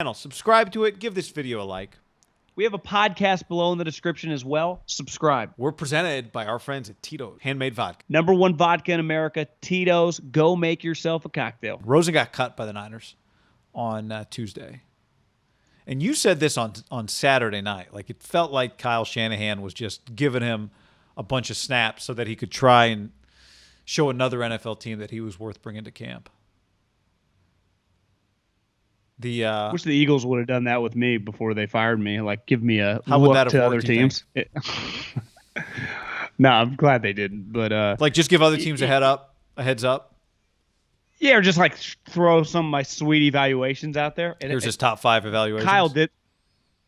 Channel. Subscribe to it. Give this video a like. We have a podcast below in the description as well. Subscribe. We're presented by our friends at Tito's Handmade Vodka. #1 vodka in America, Tito's. Go make yourself a cocktail. Rosen got cut by the Niners on Tuesday. And you said this on Saturday night. Like, it felt like Kyle Shanahan was just giving him a bunch of snaps so that he could try and show another NFL team that he was worth bringing to camp. Wish the Eagles would have done that with me before they fired me. Like, give me a how would look that have to worked, other teams. No, I'm glad they didn't. But like, just give other teams a heads up. Yeah, or just like throw some of my sweet evaluations out there. Here's his top 5 evaluations.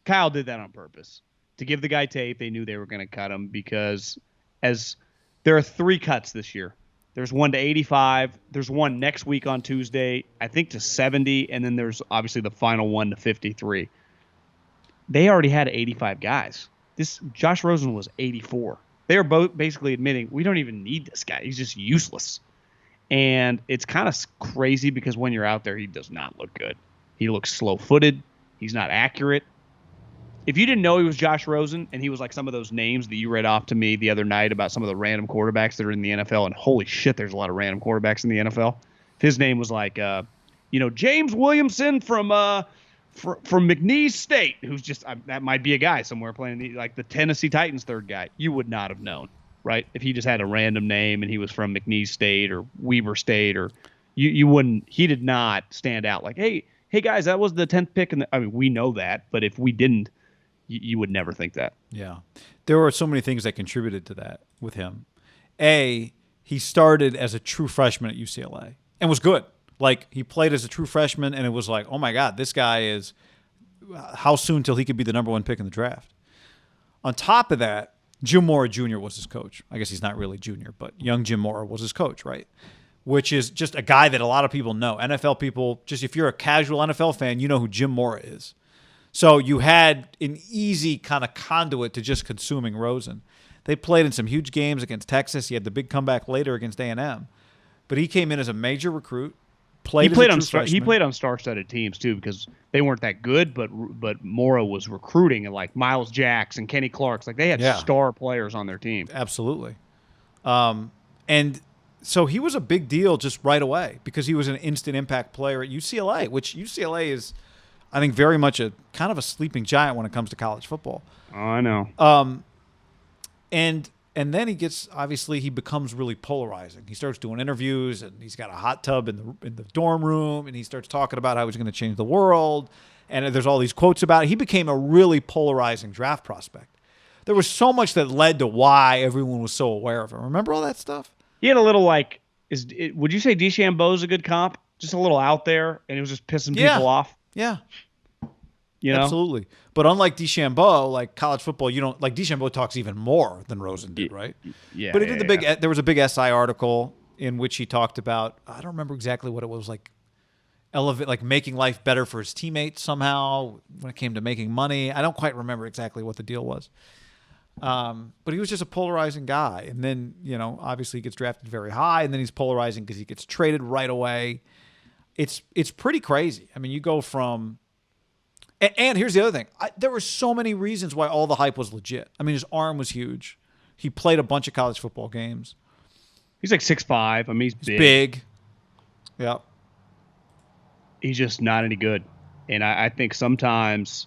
Kyle did that on purpose to give the guy tape. They knew they were going to cut him because there are 3 cuts this year. There's one to 85. There's one next week on Tuesday, I think to 70, and then there's obviously the final one to 53. They already had 85 guys. This Josh Rosen was 84. They are both basically admitting we don't even need this guy. He's just useless. And it's kind of crazy because when you're out there, he does not look good. He looks slow-footed. He's not accurate. If you didn't know he was Josh Rosen and he was like some of those names that you read off to me the other night about some of the random quarterbacks that are in the NFL, and holy shit, there's a lot of random quarterbacks in the NFL. If his name was like, James Williamson from McNeese State, who's just that might be a guy somewhere playing like the Tennessee Titans third guy, you would not have known, right? If he just had a random name and he was from McNeese State or Weber State, or you wouldn't. He did not stand out like, hey guys, that was the 10th pick. I mean, we know that, but if we didn't, you would never think that. Yeah. There were so many things that contributed to that with him. He started as a true freshman at UCLA and was good. Like, he played as a true freshman, and it was like, oh, my God, this guy is – how soon till he could be the #1 pick in the draft? On top of that, Jim Mora Jr. was his coach. I guess he's not really junior, but young Jim Mora was his coach, right? Which is just a guy that a lot of people know. NFL people, just if you're a casual NFL fan, you know who Jim Mora is. So you had an easy kind of conduit to just consuming Rosen. They played in some huge games against Texas. He had the big comeback later against A&M. But he came in as a major recruit. He played on star-studded teams too because they weren't that good, but Mora was recruiting and like Miles Jacks and Kenny Clark's. Like, they had star players on their team. Absolutely. And so he was a big deal just right away because he was an instant impact player at UCLA, which UCLA is, I think, very much a kind of a sleeping giant when it comes to college football. Oh, I know. And then he becomes really polarizing. He starts doing interviews, and he's got a hot tub in the dorm room, and he starts talking about how he's going to change the world. And there's all these quotes about it. He became a really polarizing draft prospect. There was so much that led to why everyone was so aware of him. Remember all that stuff? He had a little would you say DeChambeau's a good comp? Just a little out there, and he was just pissing people off. Yeah. You know? Absolutely. But unlike DeChambeau, like college football, you don't like DeChambeau talks even more than Rosen did, right? Yeah. But he did there was a big SI article in which he talked about, I don't remember exactly what it was, like making life better for his teammates somehow when it came to making money. I don't quite remember exactly what the deal was. But he was just a polarizing guy. And then, obviously he gets drafted very high, and then he's polarizing because he gets traded right away. It's pretty crazy. I mean, you go from – and here's the other thing. There were so many reasons why all the hype was legit. I mean, his arm was huge. He played a bunch of college football games. He's like 6'5". I mean, he's big. Yeah. He's just not any good. And I think sometimes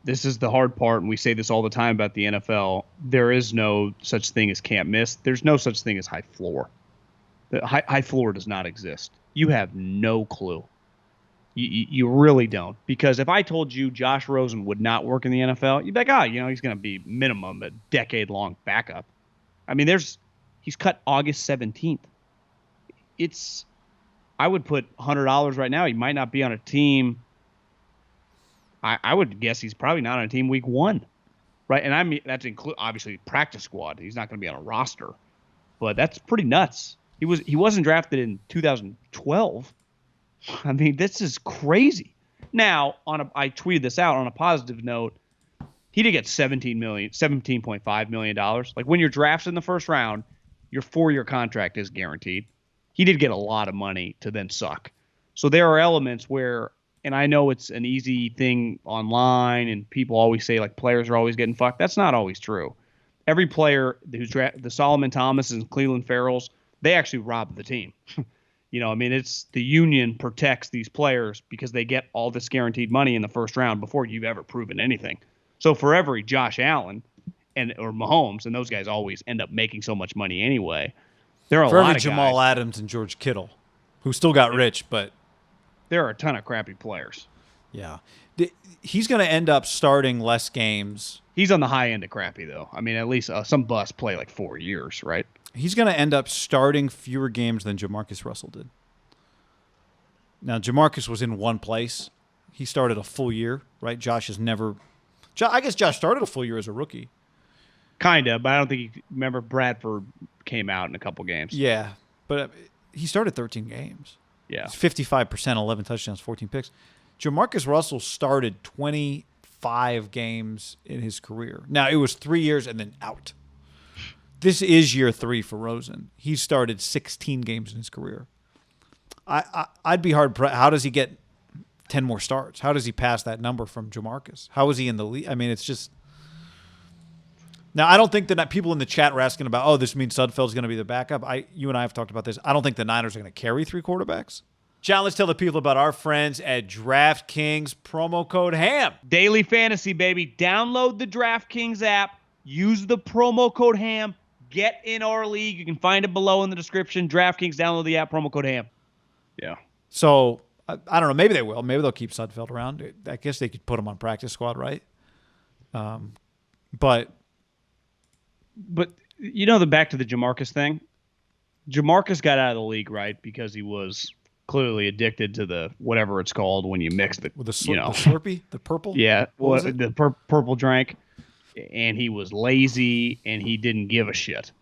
this is the hard part, and we say this all the time about the NFL. There is no such thing as can't miss. There's no such thing as high floor. The high floor does not exist. You have no clue. You really don't. Because if I told you Josh Rosen would not work in the NFL, you'd be like, he's going to be minimum a decade-long backup. I mean, he's cut August 17th. I would put $100 right now. He might not be on a team. I would guess he's probably not on a team week 1. Right? And I mean, that's obviously practice squad. He's not going to be on a roster. But that's pretty nuts. He wasn't drafted in 2012. I mean, this is crazy. Now, I tweeted this out on a positive note. He did get $17.5 million. Like, when you're drafted in the first round, your 4-year contract is guaranteed. He did get a lot of money to then suck. So there are elements where, and I know it's an easy thing online, and people always say like players are always getting fucked. That's not always true. Every player who's the Solomon Thomas and Cleveland Farrells, they actually rob the team. I mean, it's the union protects these players because they get all this guaranteed money in the first round before you've ever proven anything. So for every Josh Allen or Mahomes, and those guys always end up making so much money anyway. There are for a lot every of Jamal guys, Adams and George Kittle, who still got rich, but there are a ton of crappy players. yeah, he's going to end up starting less games. He's on the high end of crappy, though. I mean, at least some busts play like 4 years, right? He's going to end up starting fewer games than Jamarcus Russell did. Now, Jamarcus was in one place. He started a full year, right? Josh has never – I guess Josh started a full year as a rookie. Kind of, but I don't think remember Bradford came out in a couple games. Yeah, but he started 13 games. Yeah. It's 55%, 11 touchdowns, 14 picks. Jamarcus Russell started 25 games in his career. Now, it was 3 years and then out. This is year 3 for Rosen. He started 16 games in his career. I'd be hard pressed. How does he get 10 more starts? How does he pass that number from Jamarcus? How is he in the league? I mean, it's just – now, I don't think that people in the chat were asking about, oh, this means Sudfeld's going to be the backup. You and I have talked about this. I don't think the Niners are going to carry 3 quarterbacks. John, let's tell the people about our friends at DraftKings, promo code HAM. Daily fantasy, baby. Download the DraftKings app. Use the promo code HAM. Get in our league. You can find it below in the description. DraftKings, download the app, promo code HAM. Yeah. So, I don't know. Maybe they will. Maybe they'll keep Sudfeld around. I guess they could put him on practice squad, right? But back to the Jamarcus thing. Jamarcus got out of the league, right, because he was clearly addicted to the whatever it's called when you mix the the Slurpee, the purple. Yeah, the purple drink, and he was lazy and he didn't give a shit.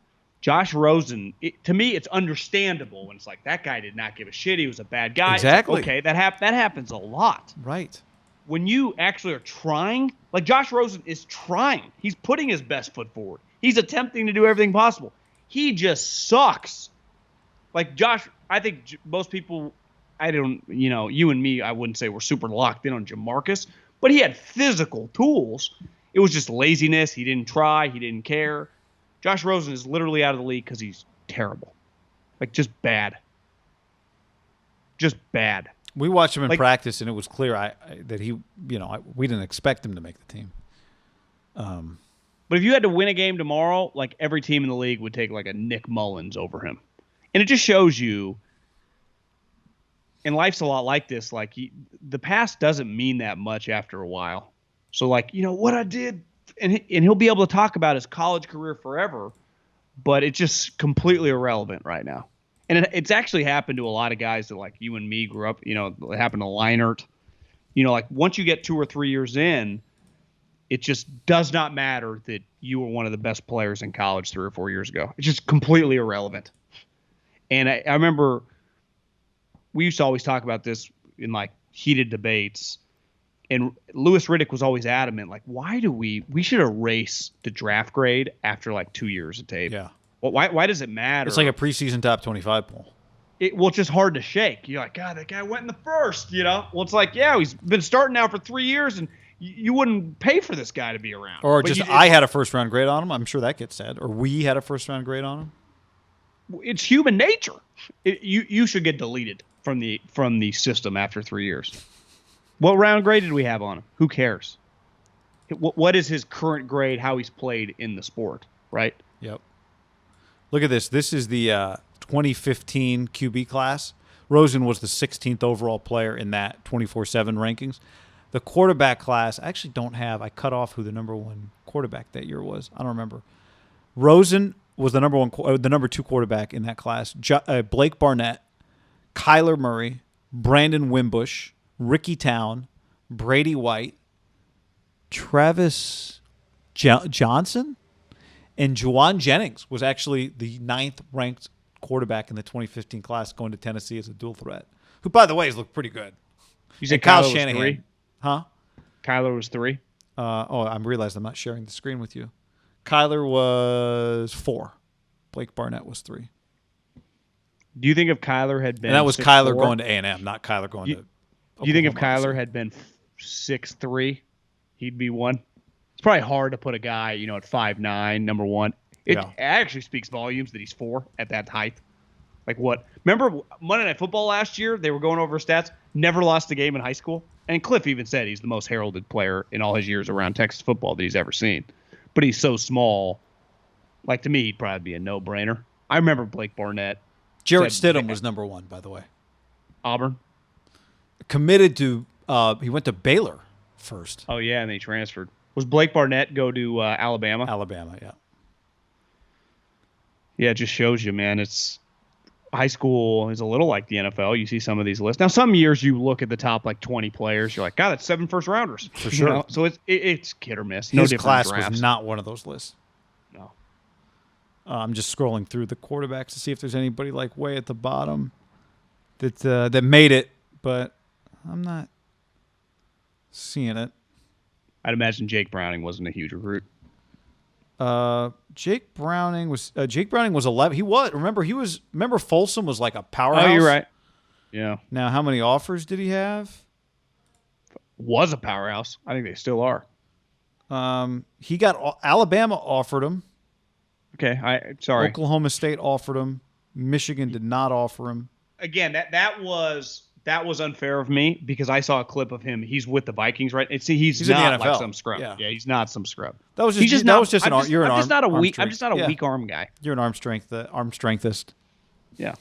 Josh Rosen, to me, it's understandable when it's like that guy did not give a shit. He was a bad guy. Exactly. Like, okay, that happens a lot. Right. When you actually are trying, like Josh Rosen is trying. He's putting his best foot forward. He's attempting to do everything possible. He just sucks. Like Josh, I think most people, you and me, I wouldn't say we're super locked in on Jamarcus, but he had physical tools. It was just laziness. He didn't try. He didn't care. Josh Rosen is literally out of the league because he's terrible. Like, just bad. Just bad. We watched him in practice, and it was clear that he, we didn't expect him to make the team. But if you had to win a game tomorrow, like every team in the league would take like a Nick Mullins over him. And it just shows you, and life's a lot like this, like the past doesn't mean that much after a while. So like, what I did, and he'll be able to talk about his college career forever, but it's just completely irrelevant right now. And it's actually happened to a lot of guys that like you and me grew up, it happened to Leinart. Like once you get 2 or 3 years in, it just does not matter that you were one of the best players in college 3 or 4 years ago. It's just completely irrelevant. And I remember we used to always talk about this in like heated debates. And Louis Riddick was always adamant, like, why do we should erase the draft grade after like 2 years of tape? Yeah. Well, why does it matter? It's like a preseason top 25 poll. It's just hard to shake. You're like, God, that guy went in the first, Well, it's like, yeah, he's been starting now for 3 years, and you wouldn't pay for this guy to be around. Or I had a first-round grade on him. I'm sure that gets said. Or we had a first-round grade on him. It's human nature. You should get deleted from the system after 3 years. What round grade did we have on him? Who cares? What is his current grade, how he's played in the sport, right? Yep. Look at this. This is the 2015 QB class. Rosen was the 16th overall player in that 24/7 rankings. The quarterback class, I actually don't have. I cut off who the number 1 quarterback that year was. I don't remember. Rosen was the number 2 quarterback in that class. Blake Barnett, Kyler Murray, Brandon Wimbush, Ricky Town, Brady White, Travis Johnson, and Juwan Jennings was actually the 9th ranked quarterback in the 2015 class going to Tennessee as a dual threat, who, by the way, has looked pretty good. You said Kyle Kyler Shanahan. Was 3? Huh? Kyler was 3? I realized I'm not sharing the screen with you. Kyler was 4. Blake Barnett was 3. Do you think if Kyler had been... And that was 6'4", Kyler going to A&M, not Kyler going to Do you think if Oklahoma, Kyler obviously. had been 6'3", he'd be one? It's probably hard to put a guy, at 5'9", number one. It Yeah. actually speaks volumes that he's 4 at that height. Like what? Remember Monday Night Football last year? They were going over stats. Never lost a game in high school. And Cliff even said he's the most heralded player in all his years around Texas football that he's ever seen. But he's so small. Like, to me, he'd probably be a no-brainer. I remember Blake Barnett. Jarrett said- Stidham was number 1, by the way. Auburn. Committed to he went to Baylor first. Oh, yeah, and they transferred. Was Blake Barnett go to Alabama? Alabama, yeah. Yeah, it just shows you, man. It's high school is a little like the NFL. You see some of these lists. Now, some years you look at the top 20 players. You're like, God, that's 7 first rounders. For sure. So it's hit or miss. No His different class drafts. was not one of those lists. No. I'm just scrolling through the quarterbacks to see if there's anybody like way at the bottom that made it, but I'm not seeing it. I'd imagine Jake Browning wasn't a huge recruit. Jake Browning was 11. Remember Folsom was like a powerhouse. Oh, you're right. Yeah. Now, how many offers did he have? Was a powerhouse. I think they still are. He got Alabama offered him. Okay. Sorry. Oklahoma State offered him. Michigan did not offer him. Again, that was unfair of me because I saw a clip of him. He's with the Vikings, right? He's in the not NFL. like some scrub. Yeah. Yeah, he's not some scrub. That was just He's just that not, was just an I'm arm. You're an I'm arm. just not a arm weak. strength. I'm just not a Yeah. weak arm guy. You're an arm strengthist. Yeah.